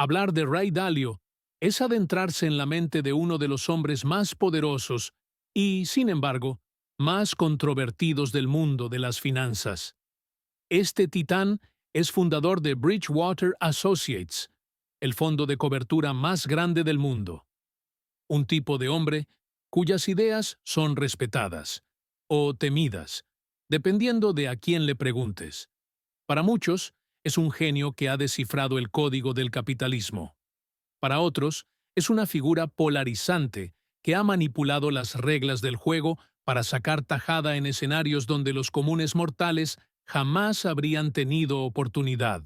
Hablar de Ray Dalio es adentrarse en la mente de uno de los hombres más poderosos y, sin embargo, más controvertidos del mundo de las finanzas. Este titán es fundador de Bridgewater Associates, el fondo de cobertura más grande del mundo. Un tipo de hombre cuyas ideas son respetadas o temidas, dependiendo de a quién le preguntes. Para muchos, es un genio que ha descifrado el código del capitalismo. Para otros, es una figura polarizante que ha manipulado las reglas del juego para sacar tajada en escenarios donde los comunes mortales jamás habrían tenido oportunidad.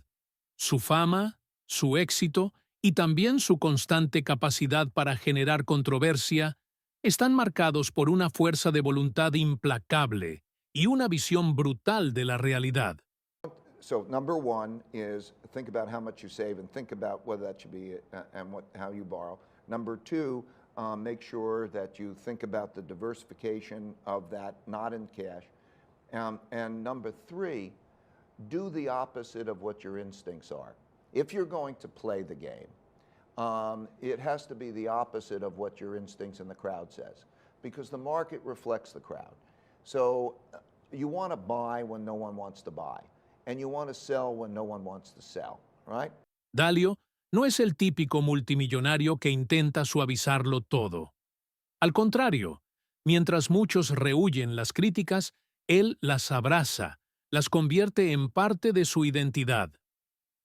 Su fama, su éxito y también su constante capacidad para generar controversia están marcados por una fuerza de voluntad implacable y una visión brutal de la realidad. So number one is think about how much you save and think about whether that should be how you borrow. Number two, make sure that you think about the diversification of that, not in cash. And number three, do the opposite of what your instincts are. If you're going to play the game, it has to be the opposite of what your instincts and the crowd says, because the market reflects the crowd. So you want to buy when no one wants to buy, and you want to sell when no one wants to sell, right? Dalio no es el típico multimillonario que intenta suavizarlo todo. Al contrario, mientras muchos rehúyen las críticas, él las abraza, las convierte en parte de su identidad.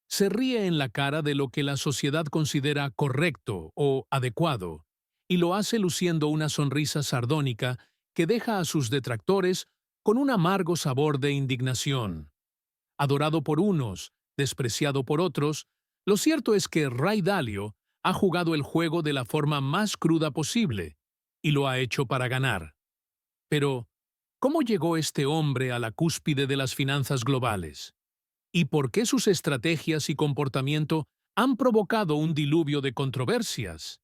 Se ríe en la cara de lo que la sociedad considera correcto o adecuado, y lo hace luciendo una sonrisa sardónica que deja a sus detractores con un amargo sabor de indignación. Adorado por unos, despreciado por otros, lo cierto es que Ray Dalio ha jugado el juego de la forma más cruda posible, y lo ha hecho para ganar. Pero, ¿cómo llegó este hombre a la cúspide de las finanzas globales? ¿Y por qué sus estrategias y comportamiento han provocado un diluvio de controversias?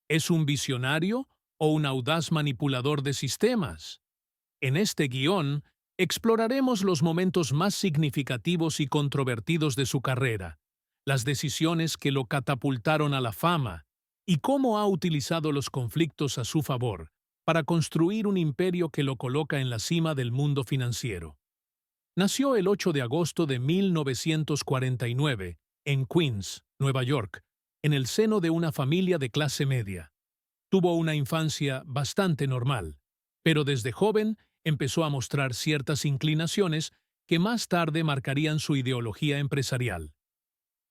¿Es un visionario o un audaz manipulador de sistemas? En este guión, exploraremos los momentos más significativos y controvertidos de su carrera, las decisiones que lo catapultaron a la fama y cómo ha utilizado los conflictos a su favor para construir un imperio que lo coloca en la cima del mundo financiero. Nació el 8 de agosto de 1949 en Queens, Nueva York, en el seno de una familia de clase media. Tuvo una infancia bastante normal, pero desde joven empezó a mostrar ciertas inclinaciones que más tarde marcarían su ideología empresarial.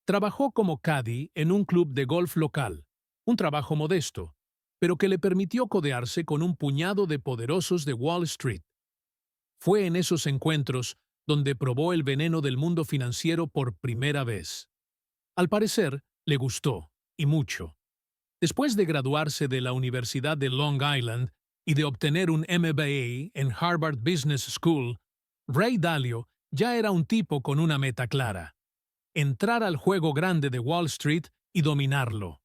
Trabajó como caddy en un club de golf local, un trabajo modesto, pero que le permitió codearse con un puñado de poderosos de Wall Street. Fue en esos encuentros donde probó el veneno del mundo financiero por primera vez. Al parecer, le gustó, y mucho. Después de graduarse de la Universidad de Long Island y de obtener un MBA en Harvard Business School, Ray Dalio ya era un tipo con una meta clara: entrar al juego grande de Wall Street y dominarlo.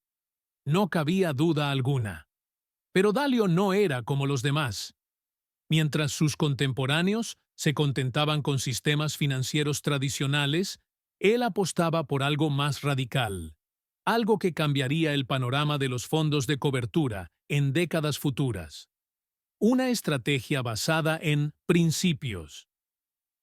No cabía duda alguna. Pero Dalio no era como los demás. Mientras sus contemporáneos se contentaban con sistemas financieros tradicionales, él apostaba por algo más radical, algo que cambiaría el panorama de los fondos de cobertura en décadas futuras. Una estrategia basada en principios.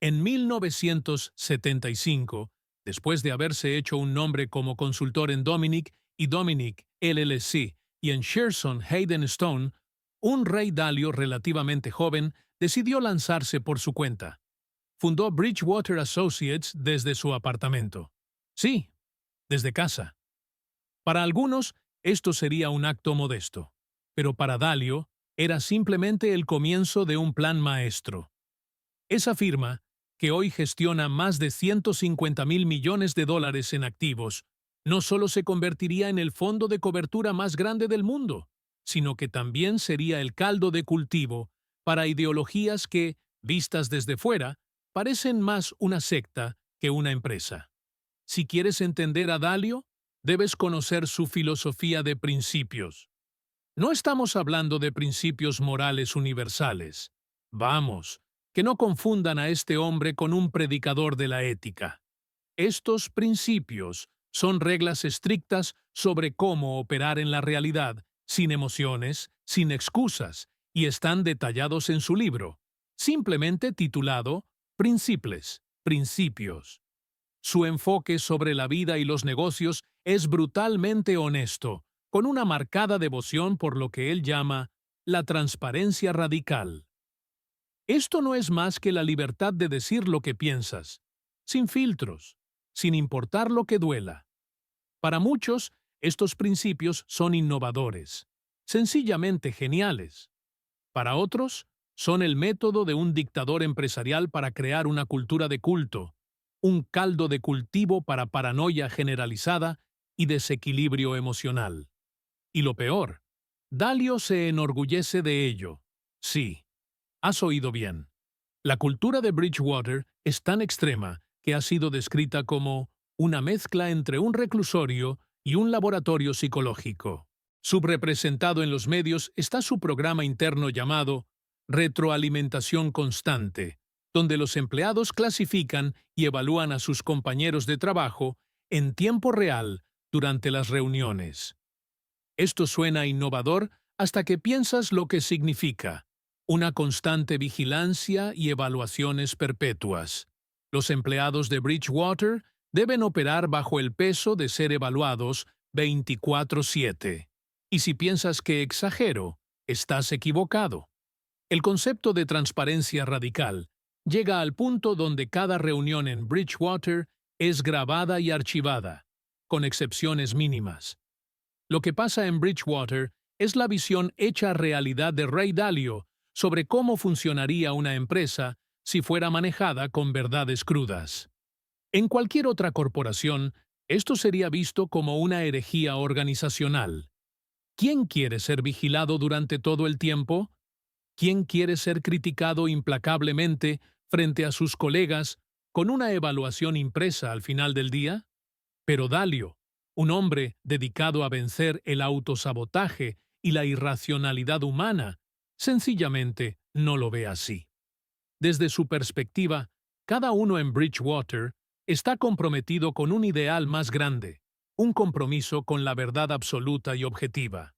En 1975, después de haberse hecho un nombre como consultor en Dominic y Dominic LLC y en Shearson Hayden Stone, un Ray Dalio relativamente joven decidió lanzarse por su cuenta. Fundó Bridgewater Associates desde su apartamento. Sí, desde casa. Para algunos, esto sería un acto modesto, pero para Dalio era simplemente el comienzo de un plan maestro. Esa firma, que hoy gestiona más de $150,000 millones en activos, no solo se convertiría en el fondo de cobertura más grande del mundo, sino que también sería el caldo de cultivo para ideologías que, vistas desde fuera, parecen más una secta que una empresa. Si quieres entender a Dalio, debes conocer su filosofía de principios. No estamos hablando de principios morales universales. Vamos, que no confundan a este hombre con un predicador de la ética. Estos principios Son reglas estrictas sobre cómo operar en la realidad, sin emociones, sin excusas, y están detallados en su libro, simplemente titulado Principios, Principios. Su enfoque sobre la vida y los negocios es brutalmente honesto, con una marcada devoción por lo que él llama la transparencia radical. Esto no es más que la libertad de decir lo que piensas, sin filtros, sin importar lo que duela. Para muchos, estos principios son innovadores, sencillamente geniales. Para otros, son el método de un dictador empresarial para crear una cultura de culto, un caldo de cultivo para paranoia generalizada y desequilibrio emocional. Y lo peor, Dalio se enorgullece de ello. Sí, has oído bien. La cultura de Bridgewater es tan extrema que ha sido descrita como una mezcla entre un reclusorio y un laboratorio psicológico. Subrepresentado en los medios está su programa interno llamado retroalimentación constante, donde los empleados clasifican y evalúan a sus compañeros de trabajo en tiempo real durante las reuniones. Esto suena innovador hasta que piensas lo que significa: una constante vigilancia y evaluaciones perpetuas. Los empleados de Bridgewater deben operar bajo el peso de ser evaluados 24/7. Y si piensas que exagero, estás equivocado. El concepto de transparencia radical llega al punto donde cada reunión en Bridgewater es grabada y archivada, con excepciones mínimas. Lo que pasa en Bridgewater es la visión hecha realidad de Ray Dalio sobre cómo funcionaría una empresa si fuera manejada con verdades crudas. En cualquier otra corporación, esto sería visto como una herejía organizacional. ¿Quién quiere ser vigilado durante todo el tiempo? ¿Quién quiere ser criticado implacablemente frente a sus colegas con una evaluación impresa al final del día? Pero Dalio, un hombre dedicado a vencer el autosabotaje y la irracionalidad humana, sencillamente no lo ve así. Desde su perspectiva, cada uno en Bridgewater está comprometido con un ideal más grande, un compromiso con la verdad absoluta y objetiva.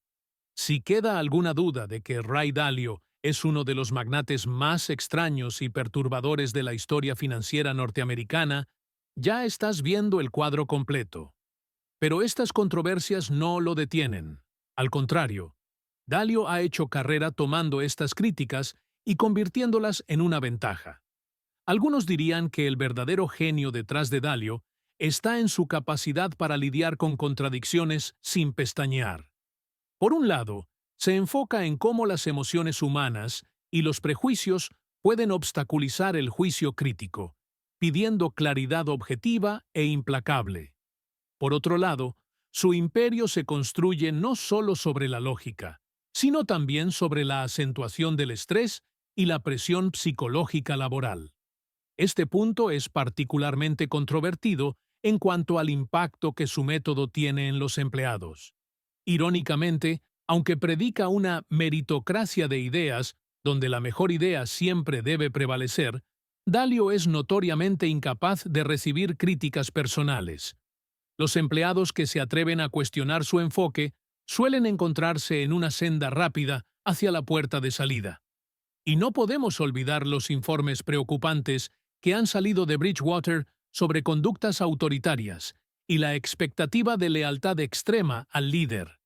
Si queda alguna duda de que Ray Dalio es uno de los magnates más extraños y perturbadores de la historia financiera norteamericana, ya estás viendo el cuadro completo. Pero estas controversias no lo detienen. Al contrario, Dalio ha hecho carrera tomando estas críticas y convirtiéndolas en una ventaja. Algunos dirían que el verdadero genio detrás de Dalio está en su capacidad para lidiar con contradicciones sin pestañear. Por un lado, se enfoca en cómo las emociones humanas y los prejuicios pueden obstaculizar el juicio crítico, pidiendo claridad objetiva e implacable. Por otro lado, su imperio se construye no solo sobre la lógica, sino también sobre la acentuación del estrés y la presión psicológica laboral. Este punto es particularmente controvertido en cuanto al impacto que su método tiene en los empleados. Irónicamente, aunque predica una meritocracia de ideas, donde la mejor idea siempre debe prevalecer, Dalio es notoriamente incapaz de recibir críticas personales. Los empleados que se atreven a cuestionar su enfoque suelen encontrarse en una senda rápida hacia la puerta de salida. Y no podemos olvidar los informes preocupantes que han salido de Bridgewater sobre conductas autoritarias y la expectativa de lealtad extrema al líder.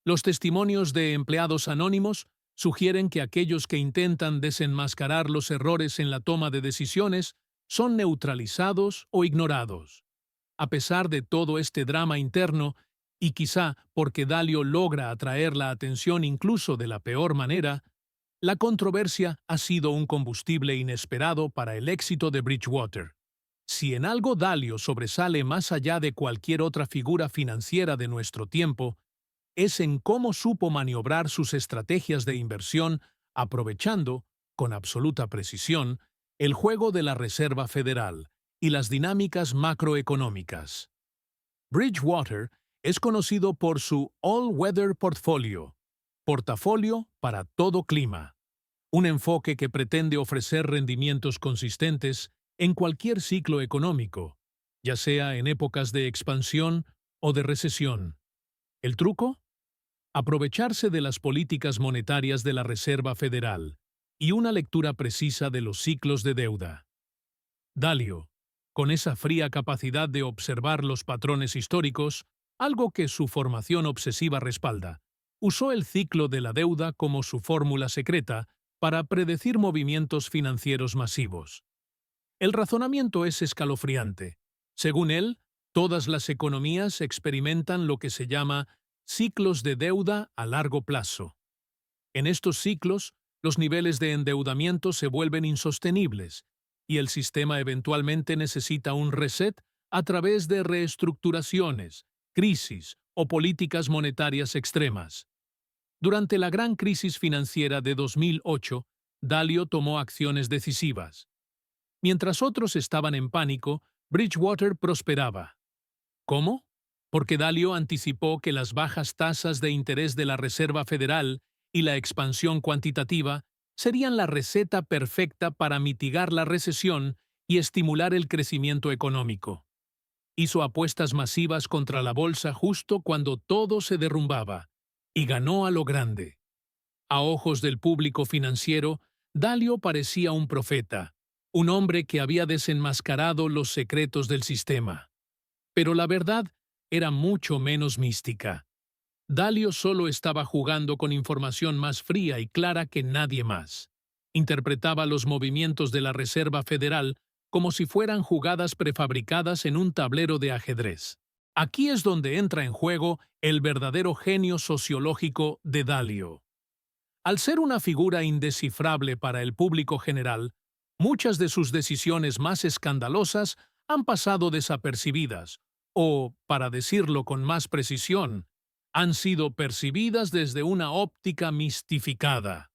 Los testimonios de empleados anónimos sugieren que aquellos que intentan desenmascarar los errores en la toma de decisiones son neutralizados o ignorados. A pesar de todo este drama interno, y quizá porque Dalio logra atraer la atención incluso de la peor manera, la controversia ha sido un combustible inesperado para el éxito de Bridgewater. Si en algo Dalio sobresale más allá de cualquier otra figura financiera de nuestro tiempo, es en cómo supo maniobrar sus estrategias de inversión aprovechando, con absoluta precisión, el juego de la Reserva Federal y las dinámicas macroeconómicas. Bridgewater es conocido por su All-Weather Portfolio, portafolio para todo clima, un enfoque que pretende ofrecer rendimientos consistentes en cualquier ciclo económico, ya sea en épocas de expansión o de recesión. ¿El truco? Aprovecharse de las políticas monetarias de la Reserva Federal y una lectura precisa de los ciclos de deuda. Dalio, con esa fría capacidad de observar los patrones históricos, algo que su formación obsesiva respalda, usó el ciclo de la deuda como su fórmula secreta para predecir movimientos financieros masivos. El razonamiento es escalofriante. Según él, todas las economías experimentan lo que se llama ciclos de deuda a largo plazo. En estos ciclos, los niveles de endeudamiento se vuelven insostenibles y el sistema eventualmente necesita un reset a través de reestructuraciones, crisis o políticas monetarias extremas. Durante la gran crisis financiera de 2008, Dalio tomó acciones decisivas. Mientras otros estaban en pánico, Bridgewater prosperaba. ¿Cómo? Porque Dalio anticipó que las bajas tasas de interés de la Reserva Federal y la expansión cuantitativa serían la receta perfecta para mitigar la recesión y estimular el crecimiento económico. Hizo apuestas masivas contra la bolsa justo cuando todo se derrumbaba, y ganó a lo grande. A ojos del público financiero, Dalio parecía un profeta, un hombre que había desenmascarado los secretos del sistema. Pero la verdad era mucho menos mística. Dalio solo estaba jugando con información más fría y clara que nadie más. Interpretaba los movimientos de la Reserva Federal como si fueran jugadas prefabricadas en un tablero de ajedrez. Aquí es donde entra en juego el verdadero genio sociológico de Dalio. Al ser una figura indescifrable para el público general, muchas de sus decisiones más escandalosas han pasado desapercibidas, o, para decirlo con más precisión, han sido percibidas desde una óptica mistificada.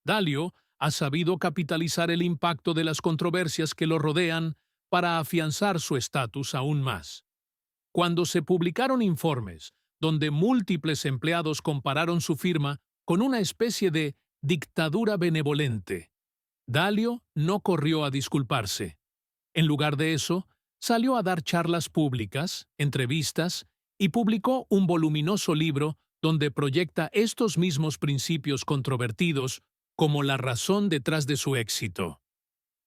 Dalio ha sabido capitalizar el impacto de las controversias que lo rodean para afianzar su estatus aún más. Cuando se publicaron informes donde múltiples empleados compararon su firma con una especie de dictadura benevolente, Dalio no corrió a disculparse. En lugar de eso, salió a dar charlas públicas, entrevistas, y publicó un voluminoso libro donde proyecta estos mismos principios controvertidos como la razón detrás de su éxito.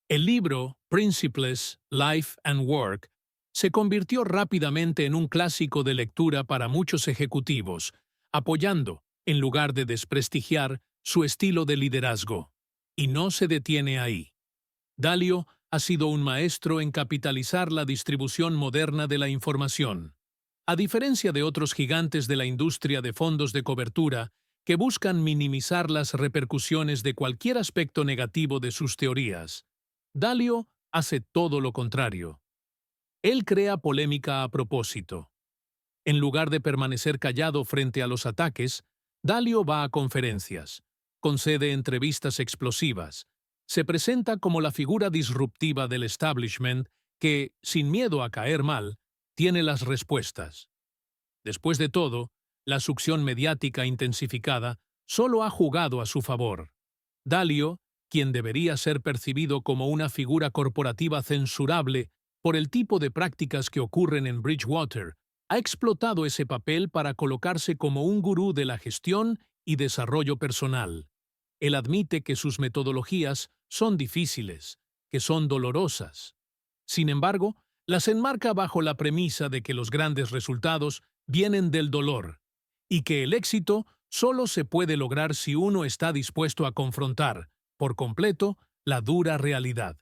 El libro Principles, Life and Work se convirtió rápidamente en un clásico de lectura para muchos ejecutivos, apoyando, en lugar de desprestigiar, su estilo de liderazgo. Y no se detiene ahí. Dalio ha sido un maestro en capitalizar la distribución moderna de la información. A diferencia de otros gigantes de la industria de fondos de cobertura que buscan minimizar las repercusiones de cualquier aspecto negativo de sus teorías, Dalio hace todo lo contrario. Él crea polémica a propósito. En lugar de permanecer callado frente a los ataques, Dalio va a conferencias, concede entrevistas explosivas, se presenta como la figura disruptiva del establishment que, sin miedo a caer mal, tiene las respuestas. Después de todo, la succión mediática intensificada solo ha jugado a su favor. Dalio, quien debería ser percibido como una figura corporativa censurable por el tipo de prácticas que ocurren en Bridgewater, ha explotado ese papel para colocarse como un gurú de la gestión y desarrollo personal. Él admite que sus metodologías son difíciles, que son dolorosas. Sin embargo, las enmarca bajo la premisa de que los grandes resultados vienen del dolor y que el éxito solo se puede lograr si uno está dispuesto a confrontar, por completo, la dura realidad.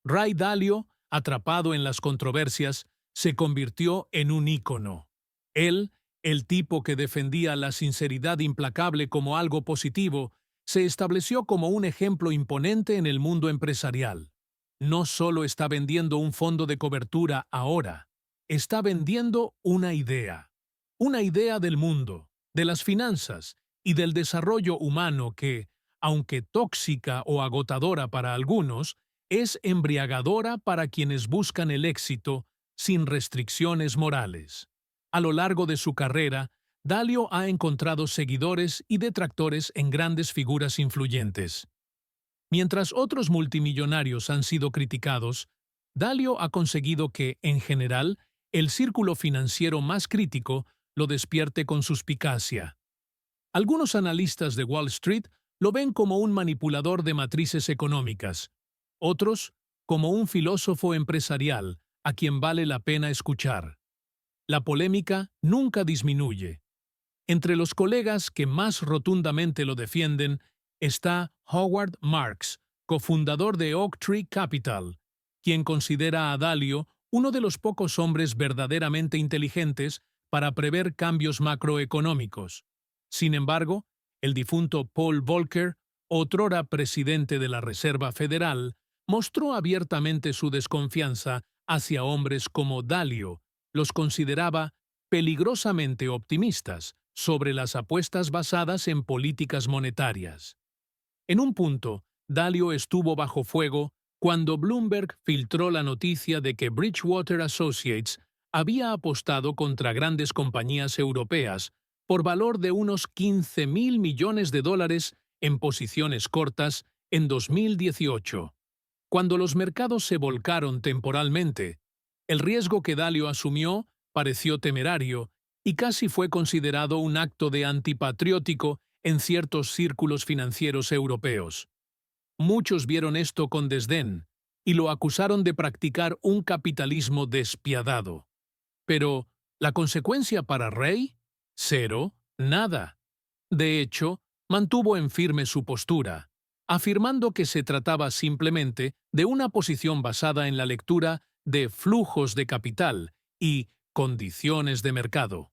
Ray Dalio, atrapado en las controversias, se convirtió en un ícono. Él, el tipo que defendía la sinceridad implacable como algo positivo, se estableció como un ejemplo imponente en el mundo empresarial. No solo está vendiendo un fondo de cobertura ahora, está vendiendo una idea del mundo, de las finanzas y del desarrollo humano que, aunque tóxica o agotadora para algunos, es embriagadora para quienes buscan el éxito sin restricciones morales. A lo largo de su carrera, Dalio ha encontrado seguidores y detractores en grandes figuras influyentes. Mientras otros multimillonarios han sido criticados, Dalio ha conseguido que, en general, el círculo financiero más crítico lo despierte con suspicacia. Algunos analistas de Wall Street lo ven como un manipulador de matrices económicas, otros como un filósofo empresarial a quien vale la pena escuchar. La polémica nunca disminuye. Entre los colegas que más rotundamente lo defienden está Howard Marks, cofundador de Oaktree Capital, quien considera a Dalio uno de los pocos hombres verdaderamente inteligentes para prever cambios macroeconómicos. Sin embargo, el difunto Paul Volcker, otrora presidente de la Reserva Federal, mostró abiertamente su desconfianza hacia hombres como Dalio. Los consideraba peligrosamente optimistas sobre las apuestas basadas en políticas monetarias. En un punto, Dalio estuvo bajo fuego cuando Bloomberg filtró la noticia de que Bridgewater Associates había apostado contra grandes compañías europeas por valor de unos 15.000 millones de dólares en posiciones cortas en 2018. Cuando los mercados se volcaron temporalmente, el riesgo que Dalio asumió pareció temerario y casi fue considerado un acto de antipatriótico en ciertos círculos financieros europeos. Muchos vieron esto con desdén y lo acusaron de practicar un capitalismo despiadado. Pero, ¿la consecuencia para Rey? Cero, nada. De hecho, mantuvo en firme su postura, afirmando que se trataba simplemente de una posición basada en la lectura de flujos de capital y condiciones de mercado.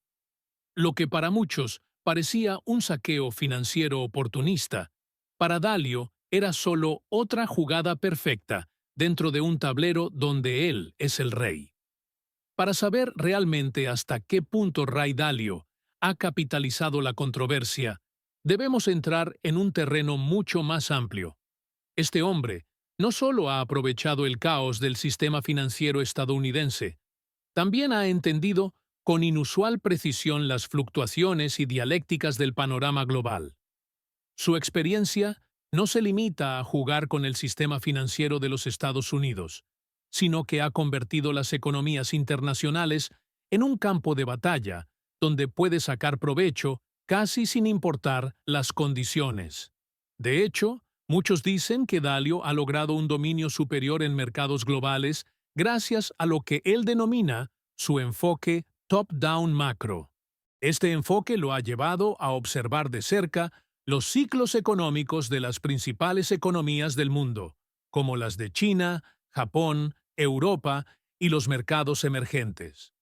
Lo que para muchos parecía un saqueo financiero oportunista, para Dalio era solo otra jugada perfecta dentro de un tablero donde él es el rey. Para saber realmente hasta qué punto Ray Dalio ha capitalizado la controversia, debemos entrar en un terreno mucho más amplio. Este hombre no solo ha aprovechado el caos del sistema financiero estadounidense, también ha entendido con inusual precisión las fluctuaciones y dialécticas del panorama global. Su experiencia no se limita a jugar con el sistema financiero de los Estados Unidos, sino que ha convertido las economías internacionales en un campo de batalla donde puede sacar provecho casi sin importar las condiciones. De hecho, muchos dicen que Dalio ha logrado un dominio superior en mercados globales gracias a lo que él denomina su enfoque top-down macro. Este enfoque lo ha llevado a observar de cerca los ciclos económicos de las principales economías del mundo, como las de China, Japón, Europa y los mercados emergentes.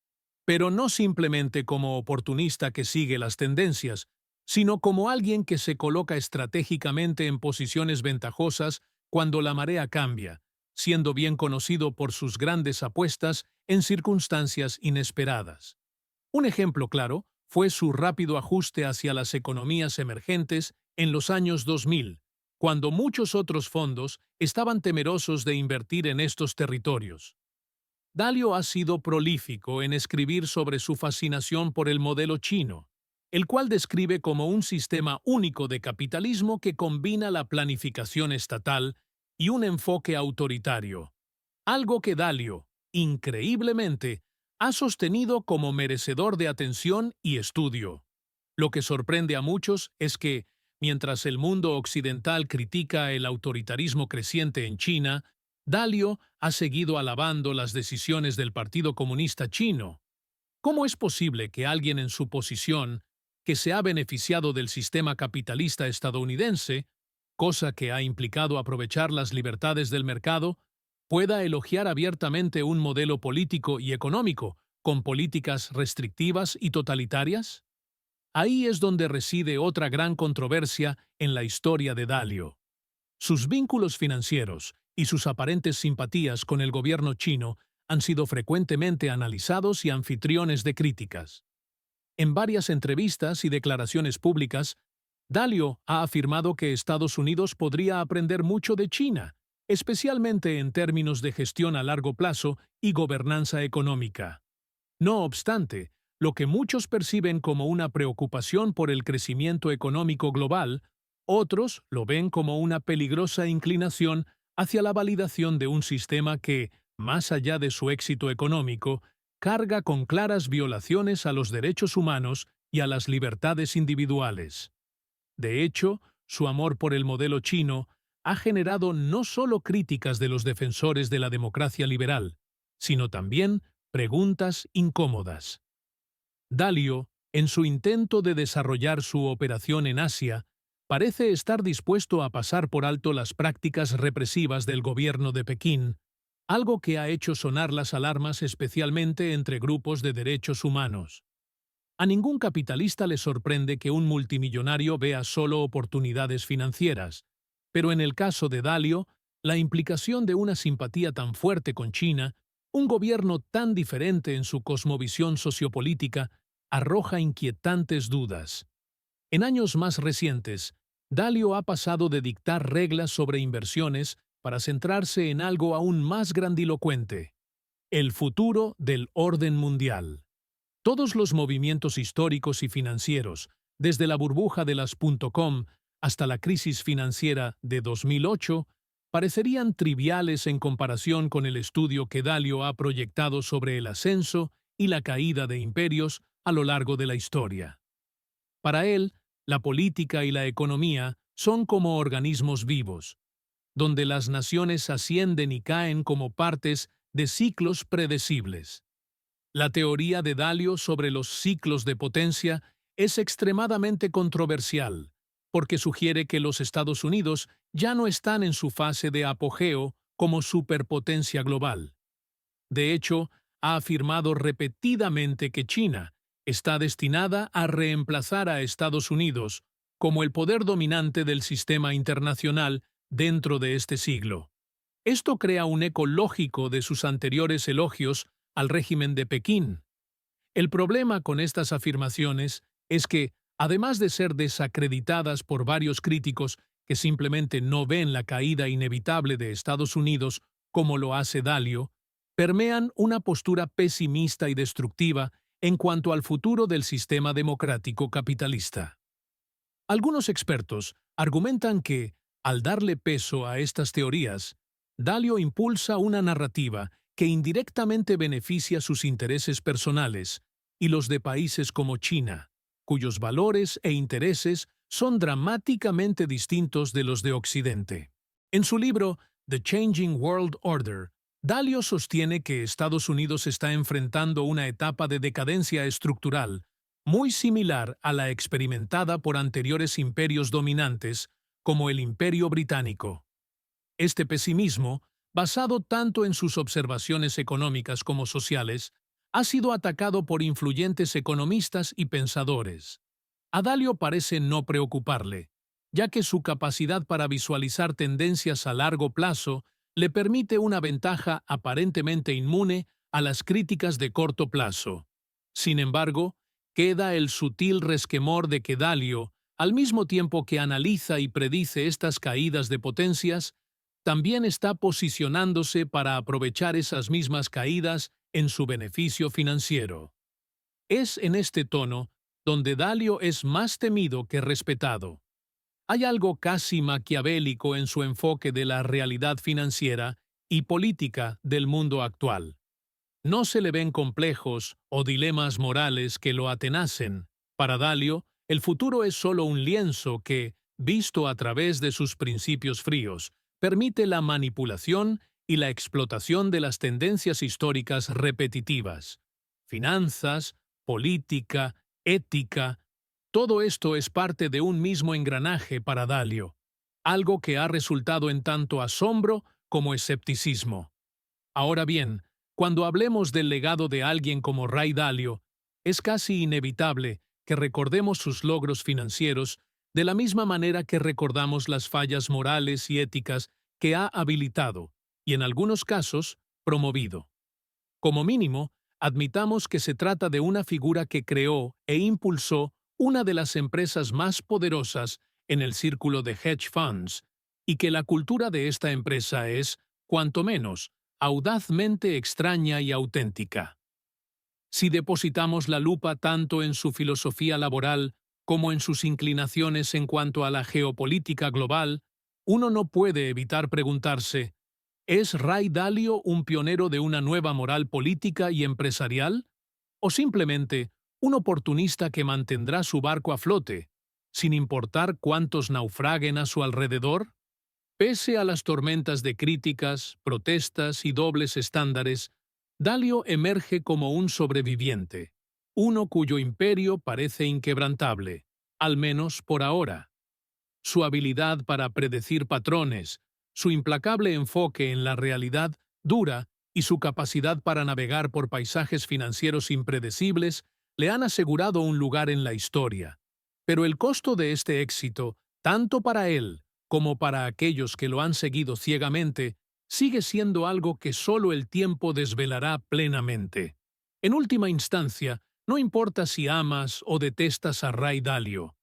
Pero no simplemente como oportunista que sigue las tendencias, sino como alguien que se coloca estratégicamente en posiciones ventajosas cuando la marea cambia, siendo bien conocido por sus grandes apuestas en circunstancias inesperadas. Un ejemplo claro fue su rápido ajuste hacia las economías emergentes en los años 2000, cuando muchos otros fondos estaban temerosos de invertir en estos territorios. Dalio ha sido prolífico en escribir sobre su fascinación por el modelo chino, el cual describe como un sistema único de capitalismo que combina la planificación estatal y un enfoque autoritario, algo que Dalio, increíblemente, ha sostenido como merecedor de atención y estudio. Lo que sorprende a muchos es que, mientras el mundo occidental critica el autoritarismo creciente en China, Dalio ha seguido alabando las decisiones del Partido Comunista Chino. ¿Cómo es posible que alguien en su posición, que se ha beneficiado del sistema capitalista estadounidense, cosa que ha implicado aprovechar las libertades del mercado, pueda elogiar abiertamente un modelo político y económico con políticas restrictivas y totalitarias? Ahí es donde reside otra gran controversia en la historia de Dalio. Sus vínculos financieros y sus aparentes simpatías con el gobierno chino han sido frecuentemente analizados y anfitriones de críticas. En varias entrevistas y declaraciones públicas, Dalio ha afirmado que Estados Unidos podría aprender mucho de China, especialmente en términos de gestión a largo plazo y gobernanza económica. No obstante, lo que muchos perciben como una preocupación por el crecimiento económico global, otros lo ven como una peligrosa inclinación hacia la validación de un sistema que, más allá de su éxito económico, carga con claras violaciones a los derechos humanos y a las libertades individuales. De hecho, su amor por el modelo chino ha generado no solo críticas de los defensores de la democracia liberal, sino también preguntas incómodas. Dalio, en su intento de desarrollar su operación en Asia, parece estar dispuesto a pasar por alto las prácticas represivas del gobierno de Pekín, algo que ha hecho sonar las alarmas especialmente entre grupos de derechos humanos. A ningún capitalista le sorprende que un multimillonario vea solo oportunidades financieras, pero en el caso de Dalio, la implicación de una simpatía tan fuerte con China, un gobierno tan diferente en su cosmovisión sociopolítica, arroja inquietantes dudas. En años más recientes, Dalio ha pasado de dictar reglas sobre inversiones para centrarse en algo aún más grandilocuente: el futuro del orden mundial. Todos los movimientos históricos y financieros, desde la burbuja de las .com hasta la crisis financiera de 2008, parecerían triviales en comparación con el estudio que Dalio ha proyectado sobre el ascenso y la caída de imperios a lo largo de la historia. Para él, la política y la economía son como organismos vivos, donde las naciones ascienden y caen como partes de ciclos predecibles. La teoría de Dalio sobre los ciclos de potencia es extremadamente controversial, porque sugiere que los Estados Unidos ya no están en su fase de apogeo como superpotencia global. De hecho, ha afirmado repetidamente que China está destinada a reemplazar a Estados Unidos como el poder dominante del sistema internacional dentro de este siglo. Esto crea un eco lógico de sus anteriores elogios al régimen de Pekín. El problema con estas afirmaciones es que, además de ser desacreditadas por varios críticos que simplemente no ven la caída inevitable de Estados Unidos como lo hace Dalio, permean una postura pesimista y destructiva en cuanto al futuro del sistema democrático capitalista. Algunos expertos argumentan que, al darle peso a estas teorías, Dalio impulsa una narrativa que indirectamente beneficia sus intereses personales y los de países como China, cuyos valores e intereses son dramáticamente distintos de los de Occidente. En su libro The Changing World Order, Dalio sostiene que Estados Unidos está enfrentando una etapa de decadencia estructural muy similar a la experimentada por anteriores imperios dominantes, como el Imperio Británico. Este pesimismo, basado tanto en sus observaciones económicas como sociales, ha sido atacado por influyentes economistas y pensadores. A Dalio parece no preocuparle, ya que su capacidad para visualizar tendencias a largo plazo le permite una ventaja aparentemente inmune a las críticas de corto plazo. Sin embargo, queda el sutil resquemor de que Dalio, al mismo tiempo que analiza y predice estas caídas de potencias, también está posicionándose para aprovechar esas mismas caídas en su beneficio financiero. Es en este tono donde Dalio es más temido que respetado. Hay algo casi maquiavélico en su enfoque de la realidad financiera y política del mundo actual. No se le ven complejos o dilemas morales que lo atenacen. Para Dalio, el futuro es solo un lienzo que, visto a través de sus principios fríos, permite la manipulación y la explotación de las tendencias históricas repetitivas. Finanzas, política, ética, todo esto es parte de un mismo engranaje para Dalio, algo que ha resultado en tanto asombro como escepticismo. Ahora bien, cuando hablemos del legado de alguien como Ray Dalio, es casi inevitable que recordemos sus logros financieros de la misma manera que recordamos las fallas morales y éticas que ha habilitado y, en algunos casos, promovido. Como mínimo, admitamos que se trata de una figura que creó e impulsó una de las empresas más poderosas en el círculo de hedge funds, y que la cultura de esta empresa es, cuanto menos, audazmente extraña y auténtica. Si depositamos la lupa tanto en su filosofía laboral como en sus inclinaciones en cuanto a la geopolítica global, uno no puede evitar preguntarse: ¿Es Ray Dalio un pionero de una nueva moral política y empresarial? ¿O simplemente un oportunista que mantendrá su barco a flote, sin importar cuántos naufraguen a su alrededor? Pese a las tormentas de críticas, protestas y dobles estándares, Dalio emerge como un sobreviviente, uno cuyo imperio parece inquebrantable, al menos por ahora. Su habilidad para predecir patrones, su implacable enfoque en la realidad dura y su capacidad para navegar por paisajes financieros impredecibles le han asegurado un lugar en la historia. Pero el costo de este éxito, tanto para él como para aquellos que lo han seguido ciegamente, sigue siendo algo que solo el tiempo desvelará plenamente. En última instancia, no importa si amas o detestas a Ray Dalio.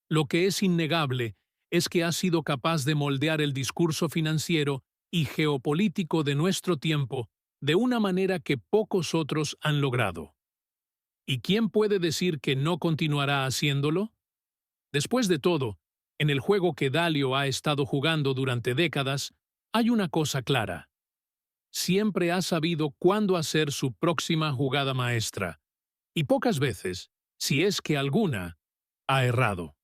Lo que es innegable es que ha sido capaz de moldear el discurso financiero y geopolítico de nuestro tiempo de una manera que pocos otros han logrado. ¿Y quién puede decir que no continuará haciéndolo? Después de todo, en el juego que Dalio ha estado jugando durante décadas, hay una cosa clara. Siempre ha sabido cuándo hacer su próxima jugada maestra, y pocas veces, si es que alguna, ha errado.